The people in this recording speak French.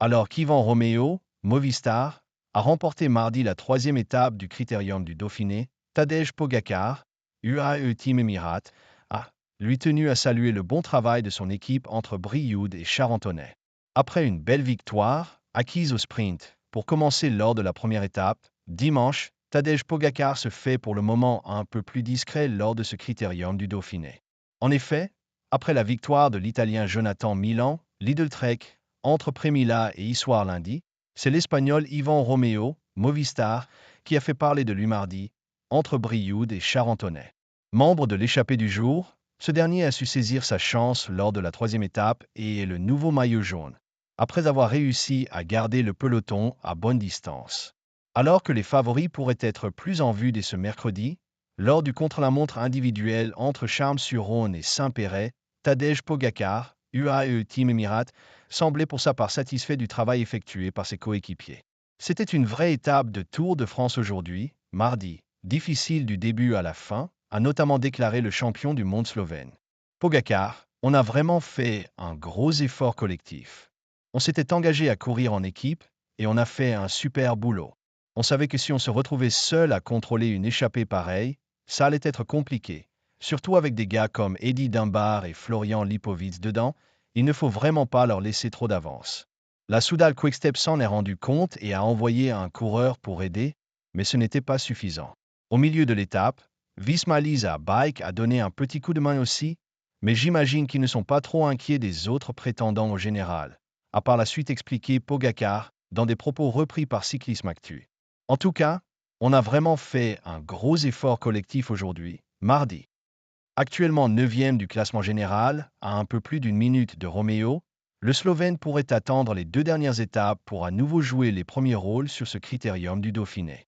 Alors qu'Ivan Romeo, Movistar, a remporté mardi la troisième étape du Critérium du Dauphiné, Tadej Pogacar, UAE Team Emirates, a, lui, tenu à saluer le bon travail de son équipe entre Brioude et Charentonnet. Après une belle victoire, acquise au sprint, pour commencer lors de la première étape, dimanche, Tadej Pogacar se fait pour le moment un peu plus discret lors de ce Critérium du Dauphiné. En effet, après la victoire de l'Italien Jonathan Milan, Lidl Trek, entre Premila et Issoire lundi, c'est l'Espagnol Ivan Romeo, Movistar, qui a fait parler de lui mardi, entre Brioude et Charentonnet. Membre de l'échappée du jour, ce dernier a su saisir sa chance lors de la troisième étape et est le nouveau maillot jaune, après avoir réussi à garder le peloton à bonne distance. Alors que les favoris pourraient être plus en vue dès ce mercredi, lors du contre-la-montre individuel entre Charmes-sur-Rhône et Saint-Péret, Tadej Pogacar, UAE Team Emirates, semblait pour sa part satisfait du travail effectué par ses coéquipiers. C'était une vraie étape de Tour de France aujourd'hui, mardi, difficile du début à la fin, a notamment déclaré le champion du monde slovène. Pogacar, on a vraiment fait un gros effort collectif. On s'était engagé à courir en équipe et on a fait un super boulot. On savait que si on se retrouvait seul à contrôler une échappée pareille, ça allait être compliqué, surtout avec des gars comme Eddie Dunbar et Florian Lipovitz dedans. Il ne faut vraiment pas leur laisser trop d'avance. La Soudal Quickstep s'en est rendu compte et a envoyé un coureur pour aider, mais ce n'était pas suffisant. Au milieu de l'étape, Visma Lease Bike a donné un petit coup de main aussi, mais j'imagine qu'ils ne sont pas trop inquiets des autres prétendants au général, a par la suite expliqué Pogacar dans des propos repris par Cyclisme Actu. En tout cas, on a vraiment fait un gros effort collectif aujourd'hui, mardi. Actuellement 9e du classement général, à un peu plus d'une minute de Romeo, le Slovène pourrait attendre les deux dernières étapes pour à nouveau jouer les premiers rôles sur ce critérium du Dauphiné.